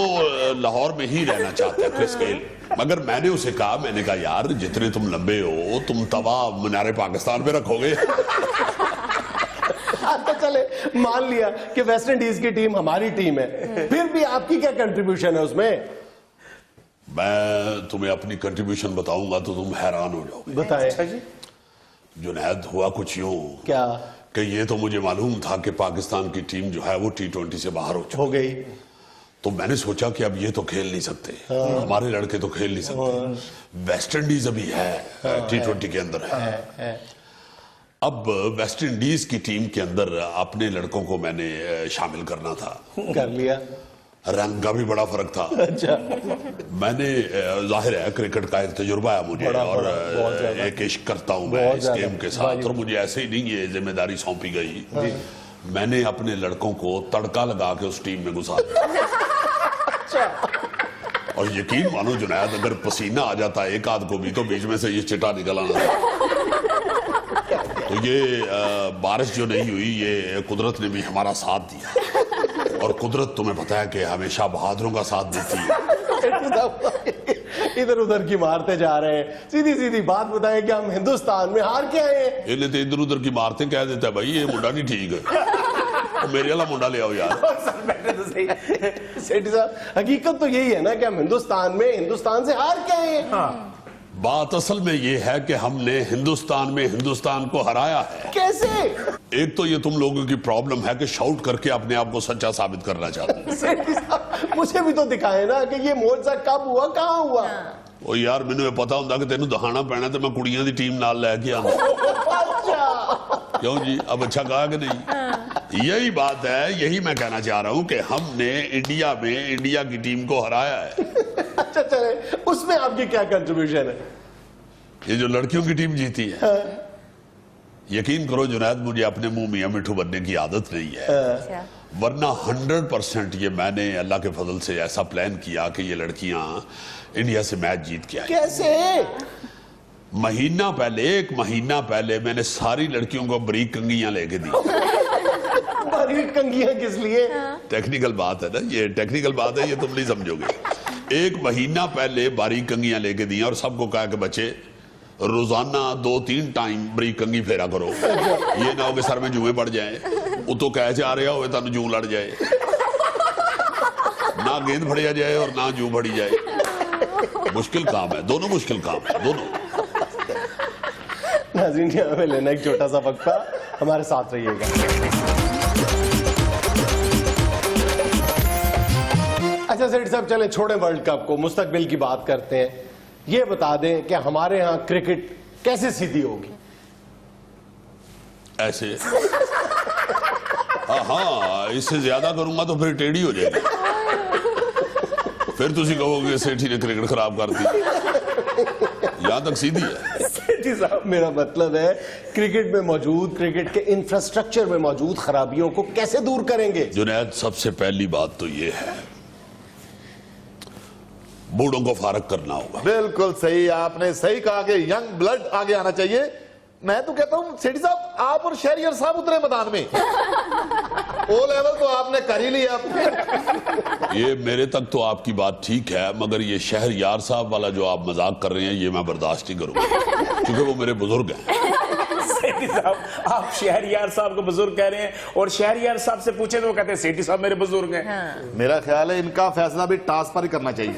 Speaker 2: लाहौर में ही रहना चाहता है क्रिस गेल। मगर मैंने उसे कहा, मैंने कहा यार जितने तुम लंबे हो, तुम तवा मीनारे पाकिस्तान पे रखोगे।
Speaker 1: तो चले मान लिया कि वेस्ट इंडीज की टीम हमारी टीम है, फिर भी आपकी क्या कंट्रीब्यूशन है उसमें?
Speaker 2: मैं तुम्हें अपनी कंट्रीब्यूशन बताऊंगा तो तुम हैरान हो जाओगे।
Speaker 1: बताएं।
Speaker 6: अच्छा जी,
Speaker 2: जुनैद, हुआ कुछ यूं
Speaker 1: क्या
Speaker 2: कि ये तो मुझे मालूम था कि पाकिस्तान की टीम जो है वो T20 से बाहर हो चुकी।
Speaker 1: हो गई?
Speaker 2: तो मैंने सोचा कि अब ये तो खेल नहीं सकते, हमारे लड़के तो खेल नहीं सकते। वेस्ट इंडीज अभी है T20 के अंदर है। अब वेस्ट इंडीज की टीम के अंदर अपने लड़कों को मैंने शामिल करना था।
Speaker 1: कर लिया?
Speaker 2: रंग का भी बड़ा फर्क था।
Speaker 1: अच्छा।
Speaker 2: मैंने जाहिर है क्रिकेट का एक तजुर्बा है मुझे, और
Speaker 1: बहुत ज्यादा।
Speaker 2: एक इश्क करता हूं मैं
Speaker 1: बहुत
Speaker 2: इस
Speaker 1: ज्यादा।
Speaker 2: गेम के साथ, और मुझे ऐसे ही नहीं ये जिम्मेदारी सौंपी गई। मैंने अपने लड़कों को तड़का लगा के उस टीम में घुसा दिया। और यकीन मानो जुनैद, अगर पसीना आ जाता एक आध को भी तो बीच में से ये चिटा निकल आना था। तो ये बारिश जो नहीं हुई, ये कुदरत ने भी हमारा साथ दिया। और कुदरत तुम्हें पता है कि हमेशा बहादुरों का साथ देती है।
Speaker 1: इधर उधर की मारते जा रहे हैं, सीधी सीधी बात बताएं कि हम हिंदुस्तान में हार के आए हैं।
Speaker 2: इन्हें तो इधर उधर की मारते कह देता है भाई ये मुंडा नहीं ठीक है, तो मेरे वाला मुंडा ले आओ यार।
Speaker 6: तो सही।
Speaker 1: सेठी साहब, हकीकत तो यही है ना कि हम हिंदुस्तान से हार के आए हैं।
Speaker 6: हाँ,
Speaker 2: बात असल में ये है कि हमने हिंदुस्तान में हिंदुस्तान को हराया है।
Speaker 1: कैसे?
Speaker 2: एक तो ये तुम लोगों की प्रॉब्लम है कि शाउट करके अपने आप को सच्चा साबित करना चाहते हैं।
Speaker 1: सेठी साहब, मुझे भी तो दिखाए ना कि ये मोर्चा कब हुआ, कहाँ हुआ।
Speaker 2: ओ यार, मैंने पता होता कि तेनू दहाना पैना तो मैं कुड़ियां दी टीम नाल लेके आना।
Speaker 1: अच्छा।
Speaker 2: क्यों जी, अब अच्छा कहा कि नहीं? यही बात है, यही मैं कहना चाह रहा हूं कि हमने इंडिया में इंडिया की टीम को हराया है।
Speaker 1: अच्छा चले, उसमें आपकी क्या कंट्रीब्यूशन है?
Speaker 2: ये जो लड़कियों की टीम जीती है, यकीन करो जुनैद, मुझे अपने मुंह मियां मिठू बनने की आदत नहीं है। वरना 100% ये मैंने अल्लाह के फजल से ऐसा प्लान किया कि ये लड़कियां इंडिया से मैच जीत के आई।
Speaker 1: कैसे?
Speaker 2: एक महीना पहले मैंने सारी लड़कियों को बारीक कंगियां लेके दी।
Speaker 1: बारीक कंगियां किस लिए?
Speaker 2: टेक्निकल बात है ना, ये टेक्निकल बात है, ये तुम नहीं समझोगे। 1 महीना पहले बारीक कंगियां लेके दी और सबको कहा कि बच्चे रोजाना 2-3 टाइम बारीक कंगी फेरा करो, ये ना हो कि सर में जुएं पड़ जाए, उतो कह जा रहा हो तुम जू लड़ जाए, ना गेंद फड़िया जाए और ना जू फड़ी जाए। मुश्किल काम है, दोनों मुश्किल काम है, दोनों।
Speaker 1: नाज़रीन, यहाँ पे लेना एक छोटा सा वक्फा, हमारे साथ रहिएगा। अच्छा सेठ साहब, चलें छोड़ें वर्ल्ड कप को, मुस्तकबिल की बात करते हैं। ये बता दें कि हमारे यहाँ क्रिकेट कैसे सीधी होगी?
Speaker 2: ऐसे हाँ, इससे ज्यादा करूंगा तो फिर टेढ़ी हो जाएगी, फिर तुसी कहोगे सेठी ने क्रिकेट खराब कर दी। यहां तक सीधी है।
Speaker 1: सेठी साहब, मेरा मतलब है क्रिकेट में मौजूद, क्रिकेट के इंफ्रास्ट्रक्चर में मौजूद खराबियों को कैसे दूर करेंगे?
Speaker 2: जुनैद, सबसे पहली बात तो ये है, बूढ़ों को फारग करना होगा।
Speaker 5: बिल्कुल सही, आपने सही कहा कि यंग ब्लड आगे आना चाहिए। मैं तो कहता हूं सेठी साहब, आप और शहरियार साहब उतरे मैदान में। ओ लेवल तो आपने कर ही लिया।
Speaker 2: ये मेरे तक तो आपकी बात ठीक है, मगर ये शहरयार साहब वाला जो आप मजाक कर रहे हैं, ये मैं बर्दाश्त नहीं करूंगा, क्योंकि वो मेरे बुजुर्ग हैं।
Speaker 6: सेठी साहब, आप शहरयार साहब को बुजुर्ग कह रहे हैं और शहरयार साहब से पूछे तो वो कहते हैं सेठी साहब मेरे बुजुर्ग हैं।
Speaker 5: मेरा ख्याल है इनका फैसला भी टास्क पर ही करना चाहिए।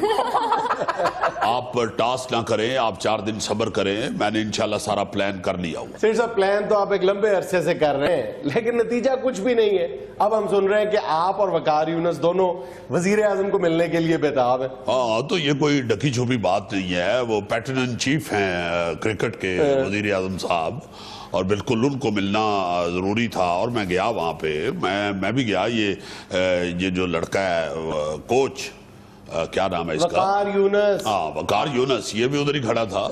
Speaker 2: आप टास्क ना करें, आप 4 दिन सब्र करें, मैंने इंशाल्लाह सारा प्लान कर लिया हुआ।
Speaker 1: सेठ साहब, प्लान तो आप एक लंबे अरसे से कर रहे हैं, लेकिन नतीजा कुछ भी नहीं है। अब हम सुन रहे हैं कि आप और वकार यूनुस दोनों वजीर आजम को मिलने के लिए बेताब है।
Speaker 2: हाँ, तो ये कोई ढकी छुपी बात नहीं है। वो पैटर्न इन चीफ हैं क्रिकेट के वजीर आजम साहब, और बिल्कुल उनको मिलना जरूरी था और मैं गया वहाँ पे। मैं भी गया। ये जो लड़का है कोच, क्या नाम है इसका?
Speaker 1: वकार यूनुस।
Speaker 2: हाँ, वकार यूनुस, ये भी उधर ही खड़ा था।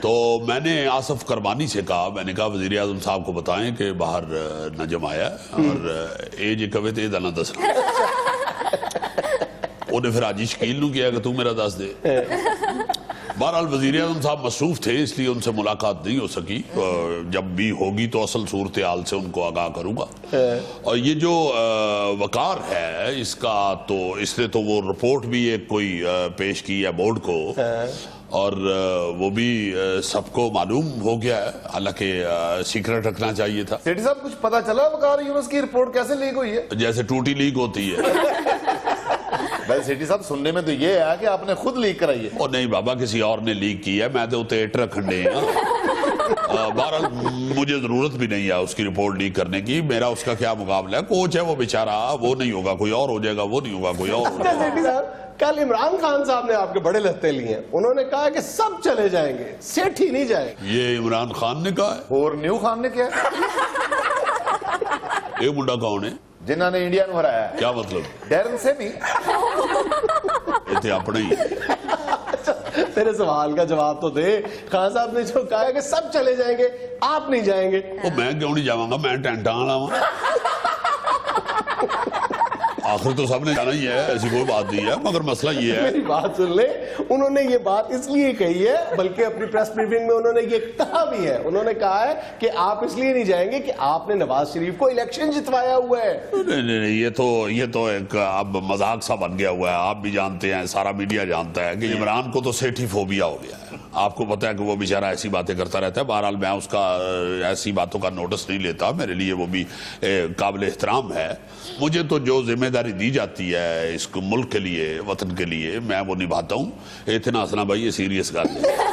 Speaker 2: तो मैंने आसफ करबानी से कहा, मैंने कहा वजीर आजम साहब को बताएं कि बाहर नजम आया और ए जी कवे ते दाना दस उन्हें फिर आज शकील नू किया कि तू मेरा दस दे। बहरहाल वजीर आजम साहब मसरूफ थे, इसलिए उनसे मुलाकात नहीं हो सकी। जब भी होगी तो असल सूरत हाल से उनको आगाह करूंगा। और ये जो वकार है, इसने तो वो रिपोर्ट भी एक कोई पेश की है बोर्ड को, और वो भी सबको मालूम हो गया है, हालांकि सीक्रेट रखना चाहिए था।
Speaker 5: सेठी साहब, कुछ पता चला वकार यूनुस की रिपोर्ट कैसे लीक हुई है?
Speaker 2: जैसे टूटी लीक होती है।
Speaker 5: भाई सेठी साहब, सुनने में तो ये है कि आपने खुद लीक कराई है।
Speaker 2: और नहीं बाबा, किसी और ने लीक की है, मैं तो उते रखंडे हैं। बहरहाल मुझे जरूरत भी नहीं है उसकी रिपोर्ट लीक करने की। मेरा उसका क्या मुकाबला है? कोच है वो बेचारा, वो नहीं होगा कोई और हो जाएगा, वो नहीं होगा कोई और हो जाएगा।
Speaker 1: सेठी साहब, कल इमरान खान साहब ने आपके बड़े लत्ते लिए। उन्होंने कहा कि सब चले जाएंगे, सेठी नहीं जाएंगे।
Speaker 2: ये इमरान खान ने कहा है?
Speaker 5: और न्यू खान ने क्या?
Speaker 2: ये मुंडा कौन है
Speaker 5: जिन्होंने इंडिया को हराया है?
Speaker 2: क्या मतलब?
Speaker 5: Darren semi.
Speaker 2: ये अपने ही।
Speaker 1: तेरे सवाल का जवाब तो दे। खान साहब ने जो कहा है कि सब चले जाएंगे, आप नहीं जाएंगे।
Speaker 2: वो मैं क्यों नहीं जाऊंगा? मैं टेंटा लावा। आखिर तो सबने जाना ही है, ऐसी कोई बात नहीं है। मगर मसला ये है,
Speaker 1: मेरी बात सुन ले। उन्होंने ये बात इसलिए कही है, बल्कि अपनी प्रेस ब्रीफिंग में उन्होंने ये कहा भी है। उन्होंने कहा है कि आप इसलिए नहीं जाएंगे कि आपने नवाज शरीफ को इलेक्शन जितवाया हुआ है।
Speaker 2: नहीं, ये तो एक अब मजाक सा बन गया हुआ है। आप भी जानते हैं, सारा मीडिया जानता है कि इमरान को तो सेठी फोबिया हो गया है। आपको पता है कि वो बेचारा ऐसी बातें करता रहता है। बहरहाल मैं उसका ऐसी बातों का नोटिस नहीं लेता। मेरे लिए वो भी काबिल एहतराम है। मुझे तो जो जिम्मेदारी दी जाती है इसको मुल्क के लिए, वतन के लिए, मैं वो निभाता हूँ। इतना हंसना भाई, ये सीरियस बात है।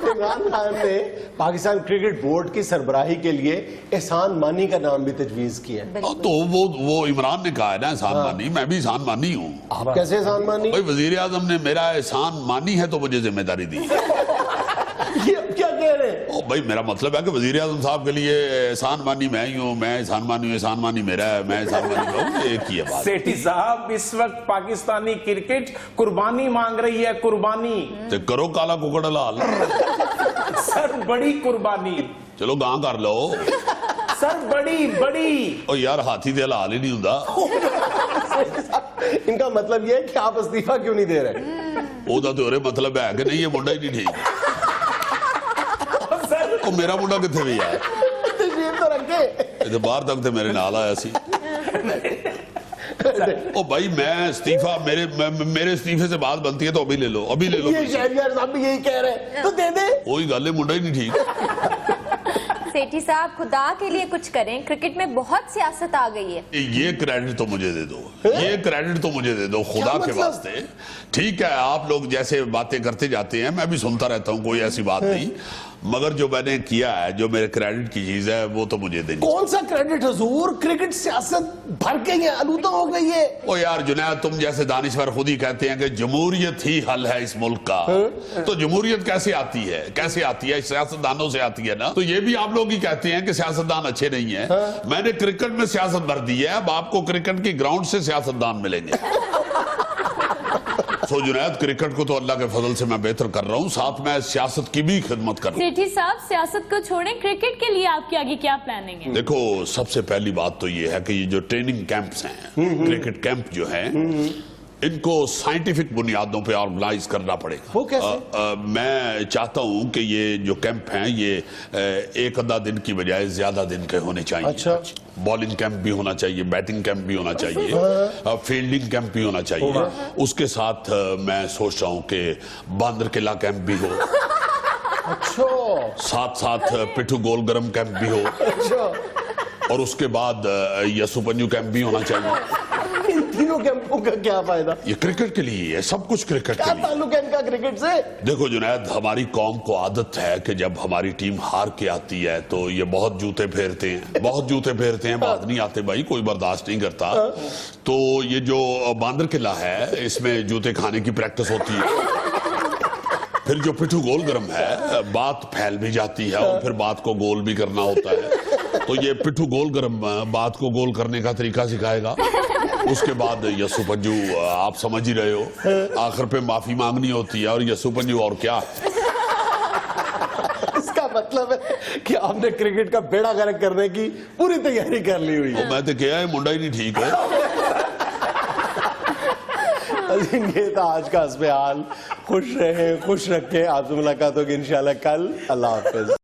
Speaker 1: इमरान खान ने पाकिस्तान क्रिकेट बोर्ड की सरबराही के लिए एहसान मानी का नाम भी तजवीज किया है।
Speaker 2: तो वो इमरान ने कहा है ना एहसान मानी। मैं भी एहसान मानी हूँ।
Speaker 1: आप कैसे एहसान मानी?
Speaker 2: भाई वजीर आजम ने मेरा एहसान मानी है तो मुझे जिम्मेदारी दी।
Speaker 1: ये क्या कह रहे हैं?
Speaker 2: ओ भाई, मेरा मतलब है कि वजीर आजम साहब के लिए एहसान मानी मैं ही हूँ, मैं एहसान मानी हूँ, एहसान मानी मेरा है, मैं एहसान मानी कहूँ, एक ही है बात।
Speaker 6: सेठी साहब, इस वक्त पाकिस्तानी क्रिकेट कुर्बानी मांग रही है, कुर्बानी।
Speaker 2: तो करो काला कुकड़ लाल।
Speaker 6: सर, बड़ी कुर्बानी।
Speaker 2: चलो गां कर लो।
Speaker 6: सर, बड़ी।
Speaker 2: ओ यार, हाथी दे हाल ही नहीं होता।
Speaker 1: इनका मतलब ये है कि आप इस्तीफा क्यों नहीं दे रहे?
Speaker 2: ओदा तो ओरे मतलब है कि नहीं, ये मुंडा ही नहीं ठीक। ओ मेरा मुंडा किथे भी है?
Speaker 1: तशरीफ तो रखे।
Speaker 2: ये तो बाहर तक तो मेरे नाल आया सी। ओ भाई, मैं इस्तीफा, मेरे इस्तीफे से बात बनती है तो अभी ले लो, अभी ले लो।
Speaker 1: ये शहरयार साहब भी यही कह रहे हैं, तो दे दे।
Speaker 2: कोई गल है, मुंडा ही नहीं ठीक।
Speaker 4: सेठी साहब, खुदा के लिए कुछ करें, क्रिकेट में बहुत सियासत आ गई है।
Speaker 2: ये क्रेडिट तो मुझे दे दो, ये क्रेडिट तो मुझे दे दो खुदा के
Speaker 1: मतलब?
Speaker 2: वास्ते। ठीक है, आप लोग जैसे बातें करते जाते हैं, मैं भी सुनता रहता हूँ, कोई ऐसी बात नहीं। मगर जो मैंने किया है, जो मेरे क्रेडिट की चीज है, वो तो मुझे देनी।
Speaker 1: कौन सा क्रेडिट हुजूर? क्रिकेट सियासत भर गई है, आलूदा हो गई है।
Speaker 2: ओ यार जुनैद, तुम जैसे दानिश्वर खुद ही कहते हैं कि जमहूरियत ही हल है इस मुल्क का। तो जमहूरियत कैसे आती है? कैसे आती है? सियासतदानों से आती है ना। तो ये भी आप लोग ही कहते हैं कि सियासतदान अच्छे नहीं है। मैंने क्रिकेट में सियासत भर दी है, अब आपको क्रिकेट की ग्राउंड से सियासतदान मिलेंगे। सो जुनैद, क्रिकेट को तो अल्लाह के फजल से मैं बेहतर कर रहा हूँ, साथ में सियासत की भी खिदमत कर रहा हूँ।
Speaker 3: सेठी साहब, सियासत को छोड़ें, क्रिकेट के लिए आपके आगे क्या प्लानिंग है?
Speaker 2: देखो, सबसे पहली बात तो ये है कि ये जो ट्रेनिंग कैंप्स हैं, क्रिकेट कैंप जो हैं, इनको साइंटिफिक बुनियादों पे ऑर्गेनाइज करना पड़ेगा।
Speaker 1: वो कैसे?
Speaker 2: मैं चाहता हूं कि ये जो कैंप हैं, ये एक आधा दिन की बजाय ज्यादा दिन के होने चाहिए।
Speaker 1: अच्छा।
Speaker 2: बॉलिंग कैंप भी होना चाहिए, बैटिंग कैंप भी होना चाहिए, फील्डिंग कैंप भी होना चाहिए। उसके साथ मैं सोच रहा हूं कि बांदर किला कैंप भी हो।
Speaker 1: अच्छा
Speaker 2: साथ साथ पिट्ठू गोल गरम कैंप भी हो,
Speaker 1: अच्छा,
Speaker 2: और उसके बाद यसुपंजू कैंप भी होना चाहिए।
Speaker 1: इन तीनों कैंपों का क्या फायदा?
Speaker 2: ये क्रिकेट के लिए है, सब कुछ क्रिकेट
Speaker 1: क्या
Speaker 2: के लिए।
Speaker 1: ताल्लुक है इनका क्रिकेट से?
Speaker 2: देखो जुनैद, हमारी कौम को आदत है कि जब हमारी टीम हार के आती है तो ये बहुत जूते फेरते हैं, बहुत जूते फेरते हैं, बाद नहीं आते भाई, कोई बर्दाश्त नहीं करता। तो ये जो बांदर किला है इसमें जूते खाने की प्रैक्टिस होती है। फिर जो पिट्ठू गोल गरम है, बात फैल भी जाती है और फिर बात को गोल भी करना होता है। तो ये पिट्ठू गोल गरम बात को गोल करने का तरीका सिखाएगा। उसके बाद यसुपंजू, आप समझ ही रहे हो, आखिर पे माफी मांगनी होती है, और यसुपंजू और क्या।
Speaker 1: इसका मतलब है कि आपने क्रिकेट का बेड़ा गर्क करने की पूरी तैयारी कर ली हुई है।
Speaker 2: मैं तो क्या है, मुंडा ही नहीं ठीक है।
Speaker 1: ये था आज का हस्बे हाल। खुश रहें, खुश रखें। आपसे मुलाकात होगी इंशाल्लाह कल। अल्लाह हाफिज।